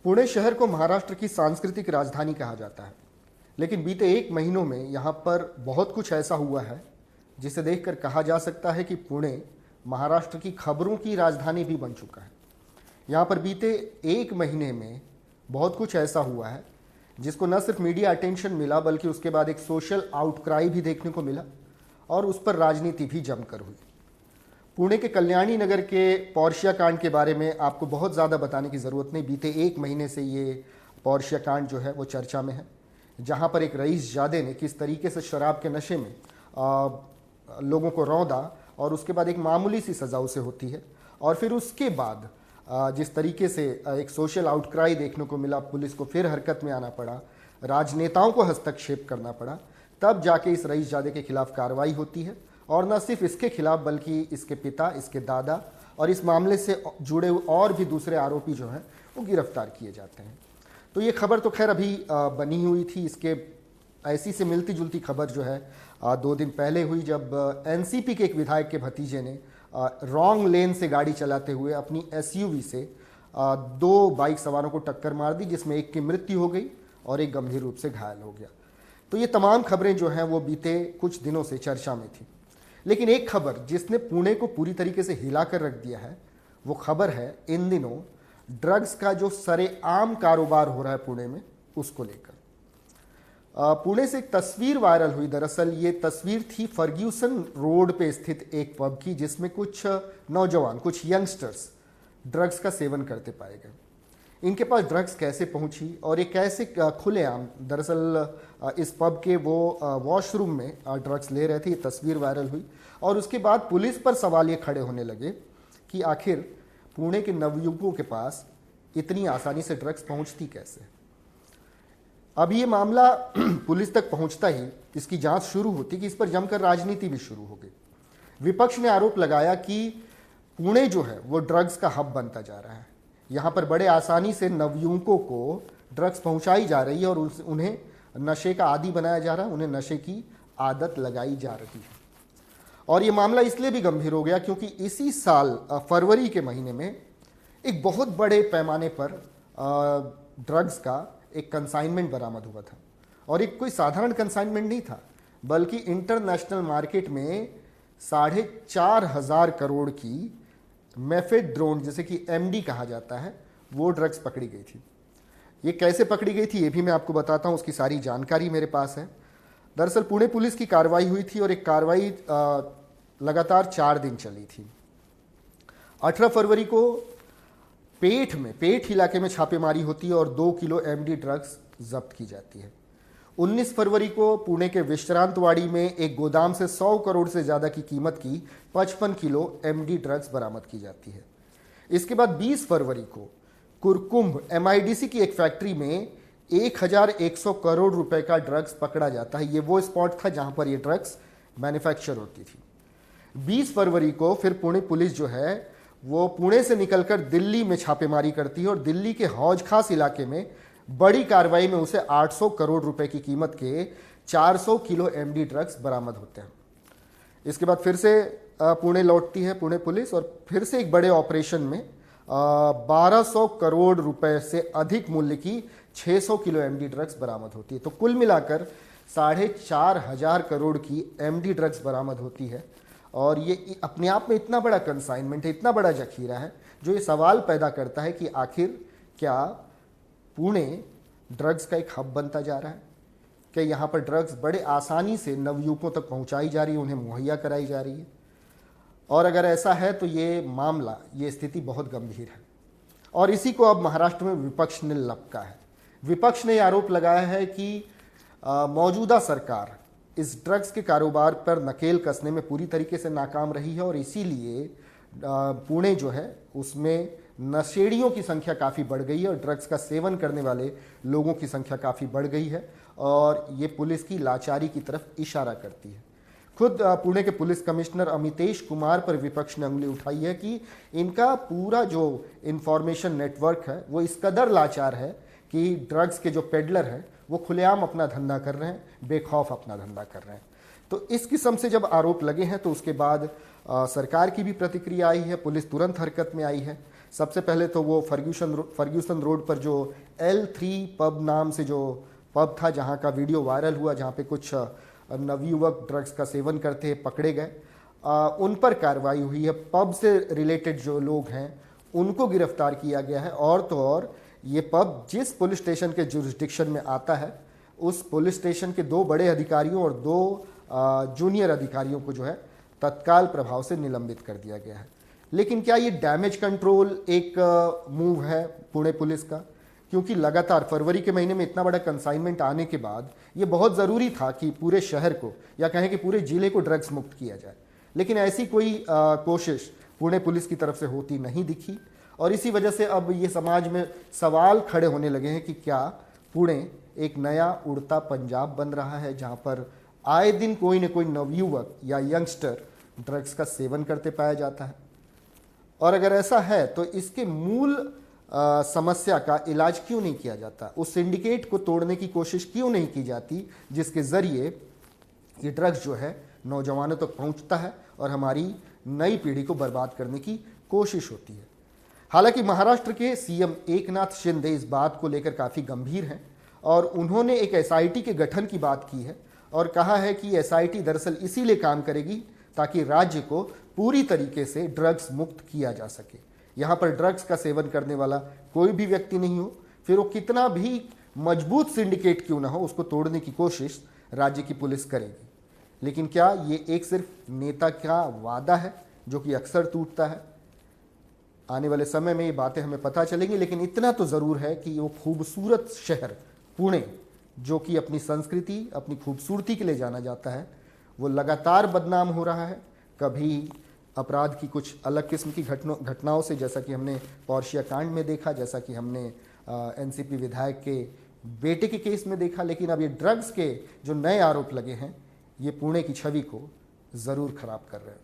पुणे शहर को महाराष्ट्र की सांस्कृतिक राजधानी कहा जाता है, लेकिन बीते एक महीनों में यहाँ पर बहुत कुछ ऐसा हुआ है जिसे देखकर कहा जा सकता है कि पुणे महाराष्ट्र की खबरों की राजधानी भी बन चुका है। यहाँ पर बीते एक महीने में बहुत कुछ ऐसा हुआ है जिसको न सिर्फ मीडिया अटेंशन मिला, बल्कि उसके बाद एक सोशल आउटक्राई भी देखने को मिला और उस पर राजनीति भी जमकर हुई। पुणे के कल्याणी नगर के पोर्शिया कांड के बारे में आपको बहुत ज़्यादा बताने की ज़रूरत नहीं। बीते एक महीने से ये पोर्शिया कांड जो है वो चर्चा में है, जहाँ पर एक रईसजादे ने किस तरीके से शराब के नशे में लोगों को रौंदा और उसके बाद एक मामूली सी सज़ा उसे होती है, और फिर उसके बाद जिस तरीके से एक सोशल आउटक्राई देखने को मिला, पुलिस को फिर हरकत में आना पड़ा, राजनेताओं को हस्तक्षेप करना पड़ा, तब जाके इस रईसजादे के खिलाफ कार्रवाई होती है। और न सिर्फ इसके खिलाफ बल्कि इसके पिता, इसके दादा और इस मामले से जुड़े और भी दूसरे आरोपी जो हैं वो गिरफ्तार किए जाते हैं। तो ये खबर तो खैर अभी बनी हुई थी। इसके ऐसी से मिलती जुलती खबर जो है 2 दिन पहले हुई, जब एनसीपी के एक विधायक के भतीजे ने रॉन्ग लेन से गाड़ी चलाते हुए अपनी एसयूवी से 2 बाइक सवारों को टक्कर मार दी, जिसमें एक की मृत्यु हो गई और एक गंभीर रूप से घायल हो गया। तो ये तमाम खबरें जो हैं वो बीते कुछ दिनों से चर्चा में थी, लेकिन एक खबर जिसने पुणे को पूरी तरीके से हिला कर रख दिया है वो खबर है इन दिनों ड्रग्स का जो सरेआम कारोबार हो रहा है पुणे में, उसको लेकर। पुणे से एक तस्वीर वायरल हुई। दरअसल ये तस्वीर थी फर्ग्यूसन रोड पे स्थित एक पब की, जिसमें कुछ नौजवान, कुछ यंगस्टर्स ड्रग्स का सेवन करते पाए गए। इनके पास ड्रग्स कैसे पहुंची और ये कैसे खुलेआम, दरअसल इस पब के वो वॉशरूम में ड्रग्स ले रहे थे, ये तस्वीर वायरल हुई। और उसके बाद पुलिस पर सवाल ये खड़े होने लगे कि आखिर पुणे के नवयुवकों के पास इतनी आसानी से ड्रग्स पहुंचती कैसे। अब ये मामला पुलिस तक पहुंचता ही इसकी जांच शुरू होती कि इस पर जमकर राजनीति भी शुरू हो गई। विपक्ष ने आरोप लगाया कि पुणे जो है वो ड्रग्स का हब बनता जा रहा है। यहाँ पर बड़े आसानी से नवयुवकों को ड्रग्स पहुंचाई जा रही है और उन्हें नशे का आदी बनाया जा रहा है, उन्हें नशे की आदत लगाई जा रही है। और ये मामला इसलिए भी गंभीर हो गया क्योंकि इसी साल फरवरी के महीने में एक बहुत बड़े पैमाने पर ड्रग्स का एक कंसाइनमेंट बरामद हुआ था, और एक कोई साधारण कंसाइनमेंट नहीं था, बल्कि इंटरनेशनल मार्केट में 4,500 करोड़ की मेफेड्रोन, जैसे कि एमडी कहा जाता है, वो ड्रग्स पकड़ी गई थी। ये कैसे पकड़ी गई थी ये भी मैं आपको बताता हूँ, उसकी सारी जानकारी मेरे पास है। दरअसल पुणे पुलिस की कार्रवाई हुई थी और एक कार्रवाई लगातार 4 दिन चली थी। 18 फरवरी को पेठ इलाके में छापेमारी होती है और 2 किलो एमडी ड्रग्स जब्त की जाती है। 19 फरवरी को पुणे के विश्रांतवाड़ी में एक गोदाम से 100 करोड़ से ज़्यादा की कीमत की 55 किलो एमडी ड्रग्स बरामद की जाती है। इसके बाद 20 फरवरी को कुरकुंभ एमआईडीसी की एक फैक्ट्री में 1,100 करोड़ रुपए का ड्रग्स पकड़ा जाता है। ये वो स्पॉट था जहां पर ये ड्रग्स मैन्युफैक्चर होती थी। 20 फरवरी को फिर पुणे पुलिस जो है वो पुणे से निकलकर दिल्ली में छापेमारी करती है और दिल्ली के हौज खास इलाके में बड़ी कार्रवाई में उसे 800 करोड़ रुपए की कीमत के 400 किलो एमडी ड्रग्स बरामद होते हैं। इसके बाद फिर से पुणे लौटती है पुणे पुलिस और फिर से एक बड़े ऑपरेशन में 1200 करोड़ रुपए से अधिक मूल्य की 600 किलो एमडी ड्रग्स बरामद होती है। तो कुल मिलाकर 4,500 करोड़ की एमडी ड्रग्स बरामद होती है। और ये अपने आप में इतना बड़ा कंसाइनमेंट है, इतना बड़ा जखीरा है, जो ये सवाल पैदा करता है कि आखिर क्या पुणे ड्रग्स का एक हब बनता जा रहा है? क्या यहाँ पर ड्रग्स बड़े आसानी से नवयुवकों तक पहुँचाई जा रही है, उन्हें मुहैया कराई जा रही है? और अगर ऐसा है तो ये मामला, ये स्थिति बहुत गंभीर है। और इसी को अब महाराष्ट्र में विपक्ष ने लपका है। विपक्ष ने आरोप लगाया है कि मौजूदा सरकार इस ड्रग्स के कारोबार पर नकेल कसने में पूरी तरीके से नाकाम रही है और इसीलिए पुणे जो है उसमें नशेड़ियों की संख्या काफ़ी बढ़ गई है और ड्रग्स का सेवन करने वाले लोगों की संख्या काफ़ी बढ़ गई है, और ये पुलिस की लाचारी की तरफ इशारा करती है। खुद पुणे के पुलिस कमिश्नर अमितेश कुमार पर विपक्ष ने उंगली उठाई है कि इनका पूरा जो इंफॉर्मेशन नेटवर्क है वो इस कदर लाचार है कि ड्रग्स के जो पेडलर हैं वो खुलेआम अपना धंधा कर रहे हैं, बेखौफ अपना धंधा कर रहे हैं। तो इस किस्म से जब आरोप लगे हैं तो उसके बाद सरकार की भी प्रतिक्रिया आई है, पुलिस तुरंत हरकत में आई है। सबसे पहले तो वो फर्ग्यूसन रोड पर जो L3 पब नाम से जो पब था, जहाँ का वीडियो वायरल हुआ, जहाँ पे कुछ नवयुवक ड्रग्स का सेवन करते पकड़े गए, उन पर कार्रवाई हुई है। पब से रिलेटेड जो लोग हैं उनको गिरफ्तार किया गया है। और तो और ये पब जिस पुलिस स्टेशन के जुरिस्डिक्शन में आता है, उस पुलिस स्टेशन के 2 बड़े अधिकारियों और 2 जूनियर अधिकारियों को जो है तत्काल प्रभाव से निलंबित कर दिया गया है। लेकिन क्या ये डैमेज कंट्रोल एक मूव है पुणे पुलिस का? क्योंकि लगातार फरवरी के महीने में इतना बड़ा कंसाइनमेंट आने के बाद ये बहुत ज़रूरी था कि पूरे शहर को, या कहें कि पूरे जिले को ड्रग्स मुक्त किया जाए। लेकिन ऐसी कोई कोशिश पुणे पुलिस की तरफ से होती नहीं दिखी, और इसी वजह से अब ये समाज में सवाल खड़े होने लगे हैं कि क्या पुणे एक नया उड़ता पंजाब बन रहा है, जहाँ पर आए दिन कोई न कोई नवयुवक या यंगस्टर ड्रग्स का सेवन करते पाया जाता है। और अगर ऐसा है तो इसके मूल समस्या का इलाज क्यों नहीं किया जाता? उस सिंडिकेट को तोड़ने की कोशिश क्यों नहीं की जाती जिसके ज़रिए ये ड्रग्स जो है नौजवानों तक पहुंचता है और हमारी नई पीढ़ी को बर्बाद करने की कोशिश होती है। हालांकि महाराष्ट्र के सीएम एकनाथ शिंदे इस बात को लेकर काफ़ी गंभीर हैं और उन्होंने एक एसआईटी के गठन की बात की है और कहा है कि एसआईटी दरअसल इसीलिए काम करेगी ताकि राज्य को पूरी तरीके से ड्रग्स मुक्त किया जा सके। यहाँ पर ड्रग्स का सेवन करने वाला कोई भी व्यक्ति नहीं हो, फिर वो कितना भी मजबूत सिंडिकेट क्यों ना हो, उसको तोड़ने की कोशिश राज्य की पुलिस करेगी। लेकिन क्या ये एक सिर्फ नेता का वादा है जो कि अक्सर टूटता है? आने वाले समय में ये बातें हमें पता चलेंगी, लेकिन इतना तो ज़रूर है कि वो खूबसूरत शहर पुणे, जो कि अपनी संस्कृति, अपनी खूबसूरती के लिए जाना जाता है, वो लगातार बदनाम हो रहा है। कभी अपराध की कुछ अलग किस्म की घटनाओं से, जैसा कि हमने पॉर्शिया कांड में देखा, जैसा कि हमने एनसीपी विधायक के बेटे के केस में देखा, लेकिन अब ये ड्रग्स के जो नए आरोप लगे हैं, ये पुणे की छवि को ज़रूर खराब कर रहे हैं।